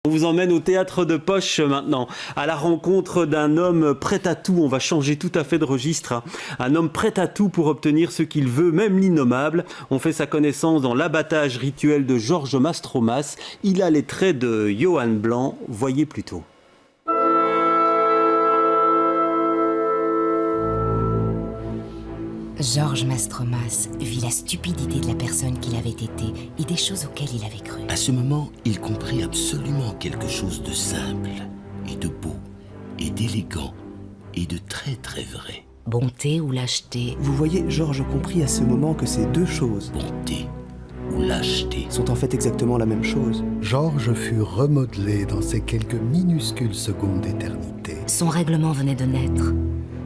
On vous emmène au théâtre de poche maintenant, à la rencontre d'un homme prêt à tout. On va changer tout à fait de registre. Un homme prêt à tout pour obtenir ce qu'il veut, même l'innommable. On fait sa connaissance dans l'abattage rituel de Georges Mastromas. Il a les traits de Johan Blanc. Voyez plutôt. Georges Mastromas vit la stupidité de la personne qu'il avait été et des choses auxquelles il avait cru. À ce moment, il comprit absolument quelque chose de simple, et de beau, et d'élégant, et de très très vrai. Bonté ou lâcheté? Vous voyez, Georges comprit à ce moment que ces deux choses, Bonté ou lâcheté, sont en fait exactement la même chose. Georges fut remodelé dans ces quelques minuscules secondes d'éternité. Son règlement venait de naître,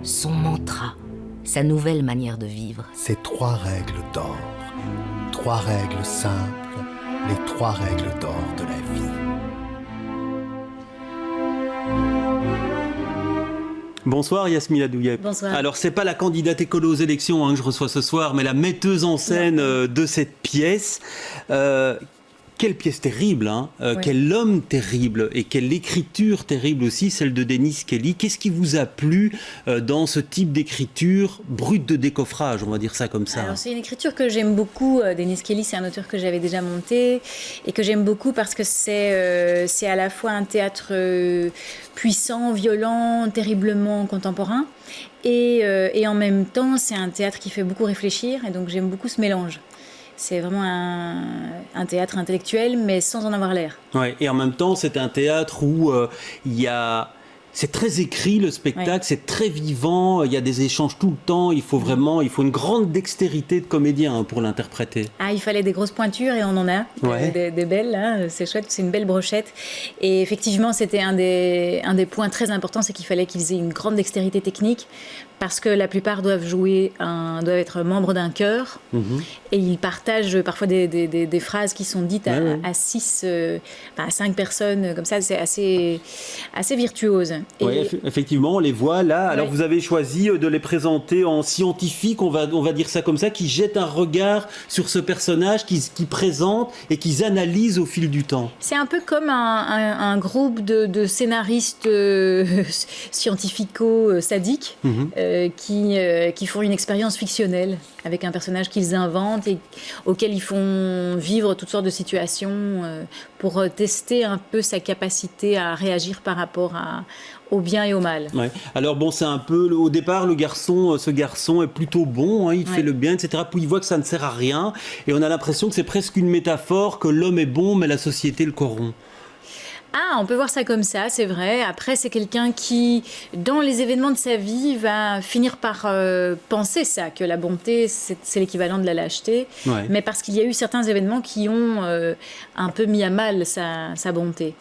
son mantra, sa nouvelle manière de vivre. Ces 3 règles d'or, 3 règles simples, les 3 règles d'or de la vie. Bonsoir Yasmina Douillet. Bonsoir. Alors c'est pas la candidate écolo aux élections que je reçois ce soir, mais la metteuse en scène de cette pièce. Quelle pièce terrible, hein Quel homme terrible et quelle écriture terrible aussi, celle de Denis Kelly. Qu'est-ce qui vous a plu dans ce type d'écriture brute de décoffrage, on va dire ça comme ça? Alors c'est une écriture que j'aime beaucoup. Denis Kelly, c'est un auteur que j'avais déjà monté et que j'aime beaucoup parce que c'est à la fois un théâtre puissant, violent, terriblement contemporain et en même temps c'est un théâtre qui fait beaucoup réfléchir et donc j'aime beaucoup ce mélange. C'est vraiment un théâtre intellectuel, mais sans en avoir l'air. Ouais, et en même temps, c'est un théâtre où c'est très écrit, le spectacle, c'est très vivant, il y a des échanges tout le temps, il faut une grande dextérité de comédien pour l'interpréter. Ah, il fallait des grosses pointures et on en a, des belles, là, c'est chouette, c'est une belle brochette. Et effectivement, c'était un des points très importants, c'est qu'il fallait qu'ils aient une grande dextérité technique, parce que la plupart doivent être membres d'un chœur, et ils partagent parfois des phrases qui sont dites à 5 personnes, comme ça, c'est assez virtuose. Oui, effectivement, on les voit là. Alors vous avez choisi de les présenter en scientifique, on va dire ça comme ça, qui jettent un regard sur ce personnage, qui présentent et qui analysent au fil du temps. C'est un peu comme un groupe de scénaristes scientifico-sadiques qui font une expérience fictionnelle avec un personnage qu'ils inventent et auquel ils font vivre toutes sortes de situations pour tester un peu sa capacité à réagir par rapport au bien et au mal. Ouais. Alors bon, c'est un peu, au départ, ce garçon est plutôt bon, il fait le bien, etc. Puis il voit que ça ne sert à rien et on a l'impression que c'est presque une métaphore, que l'homme est bon mais la société le corrompt. Ah, on peut voir ça comme ça, c'est vrai. Après, c'est quelqu'un qui, dans les événements de sa vie, va finir par penser ça, que la bonté, c'est l'équivalent de la lâcheté. Ouais. Mais parce qu'il y a eu certains événements qui ont un peu mis à mal sa bonté.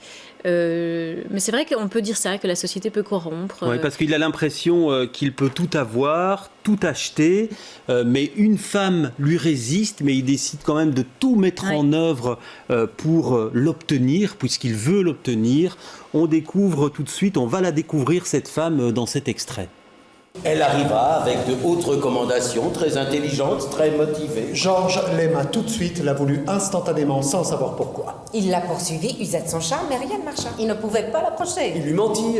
Mais c'est vrai qu'on peut dire ça, que la société peut corrompre. Oui, parce qu'il a l'impression qu'il peut tout avoir, tout acheter, mais une femme lui résiste, mais il décide quand même de tout mettre en œuvre pour l'obtenir, puisqu'il veut l'obtenir. On va la découvrir, cette femme, dans cet extrait. Elle arriva avec de hautes recommandations, très intelligente, très motivée. Georges l'aima tout de suite, l'a voulu instantanément, sans savoir pourquoi. Il l'a poursuivie, usa de son charme, mais rien ne marcha. Il ne pouvait pas l'approcher. Il lui mentit,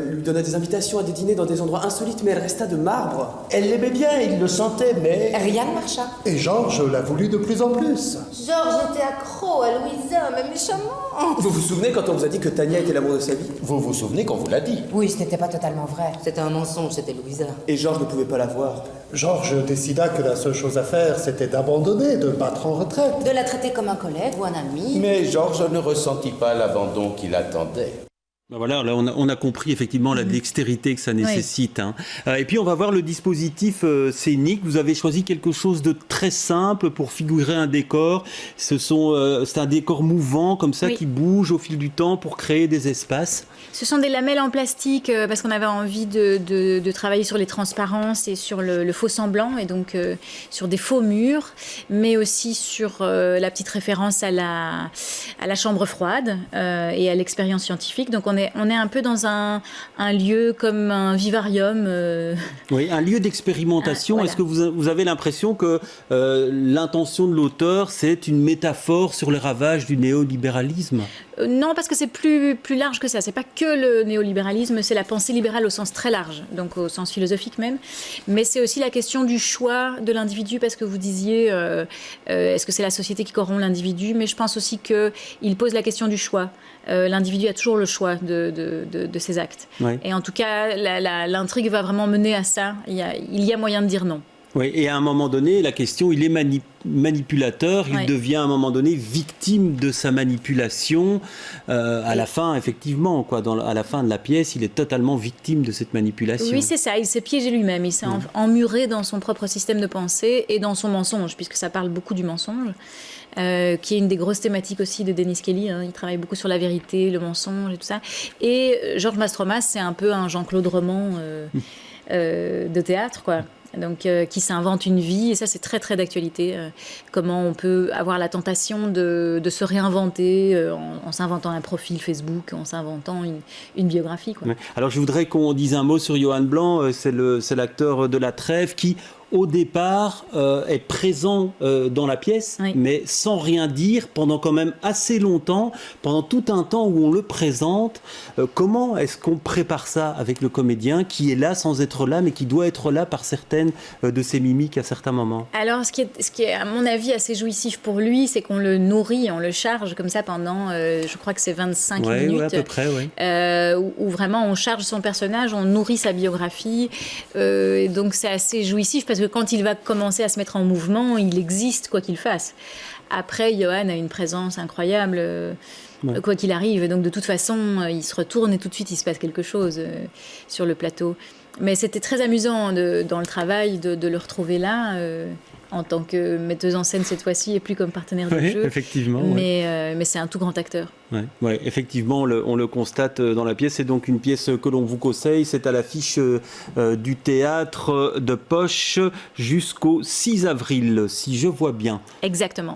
lui donna des invitations à des dîners dans des endroits insolites, mais elle resta de marbre. Elle l'aimait bien, il le sentait, mais... Rien ne marcha. Et Georges l'a voulu de plus en plus. Georges était accro à Louisa, mais méchamment. Vous vous souvenez quand on vous a dit que Tania était l'amour de sa vie? Vous vous souvenez qu'on vous l'a dit? Oui, ce n'était pas totalement vrai. C'était un mensonge, c'était Louisa. Et Georges ne pouvait pas la voir. Georges décida que la seule chose à faire, c'était d'abandonner, de battre en retraite. De la traiter comme un collègue ou un ami. Mais Georges ne ressentit pas l'abandon qu'il attendait. Voilà, là on a compris effectivement la dextérité que ça nécessite. Et puis on va voir le dispositif scénique. Vous avez choisi quelque chose de très simple pour figurer un décor. C'est un décor mouvant comme ça qui bouge au fil du temps pour créer des espaces. Ce sont des lamelles en plastique parce qu'on avait envie de travailler sur les transparences et sur le faux semblant et donc sur des faux murs, mais aussi sur la petite référence à la chambre froide et à l'expérience scientifique. Donc on on est un peu dans un lieu comme un vivarium. Oui, un lieu d'expérimentation. Voilà. Est-ce que vous avez l'impression que l'intention de l'auteur, c'est une métaphore sur les ravages du néolibéralisme ? Non, parce que c'est plus large que ça. C'est pas que le néolibéralisme, c'est la pensée libérale au sens très large, donc au sens philosophique même. Mais c'est aussi la question du choix de l'individu, parce que vous disiez, est-ce que c'est la société qui corrompt l'individu ? Mais je pense aussi qu'il pose la question du choix. L'individu a toujours le choix de ses actes. Ouais. Et en tout cas, l'intrigue va vraiment mener à ça. Il y a moyen de dire non. Oui, et à un moment donné, la question, il est manipulateur, il devient à un moment donné victime de sa manipulation. À la fin, effectivement, à la fin de la pièce, il est totalement victime de cette manipulation. Oui, c'est ça, il s'est piégé lui-même, il s'est emmuré dans son propre système de pensée et dans son mensonge, puisque ça parle beaucoup du mensonge, qui est une des grosses thématiques aussi de Dennis Kelly. Il travaille beaucoup sur la vérité, le mensonge et tout ça. Et Georges Mastromas, c'est un peu un Jean-Claude Roman de théâtre, quoi. Donc, qui s'invente une vie, et ça c'est très très d'actualité, comment on peut avoir la tentation de se réinventer en s'inventant un profil Facebook, en s'inventant une biographie, quoi. Ouais. Alors je voudrais qu'on dise un mot sur Johan Blanc, c'est l'acteur de La Trêve qui au départ est présent dans la pièce, mais sans rien dire pendant quand même assez longtemps, pendant tout un temps où on le présente. Comment est-ce qu'on prépare ça avec le comédien qui est là sans être là, mais qui doit être là par certaines de ses mimiques à certains moments? Alors ce qui est à mon avis assez jouissif pour lui, c'est qu'on le nourrit, on le charge comme ça pendant, je crois que c'est 25 minutes, à peu près, où vraiment on charge son personnage, on nourrit sa biographie, et donc c'est assez jouissif parce que quand il va commencer à se mettre en mouvement, il existe quoi qu'il fasse. Après, Johan a une présence incroyable, quoi qu'il arrive. Et donc, de toute façon, il se retourne et tout de suite, il se passe quelque chose sur le plateau. Mais c'était très amusant dans le travail de le retrouver là, en tant que metteuse en scène cette fois-ci, et plus comme partenaire de jeu. Effectivement. Mais c'est un tout grand acteur. Ouais, effectivement, on le constate dans la pièce. C'est donc une pièce que l'on vous conseille. C'est à l'affiche du théâtre de Poche jusqu'au 6 avril, si je vois bien. Exactement.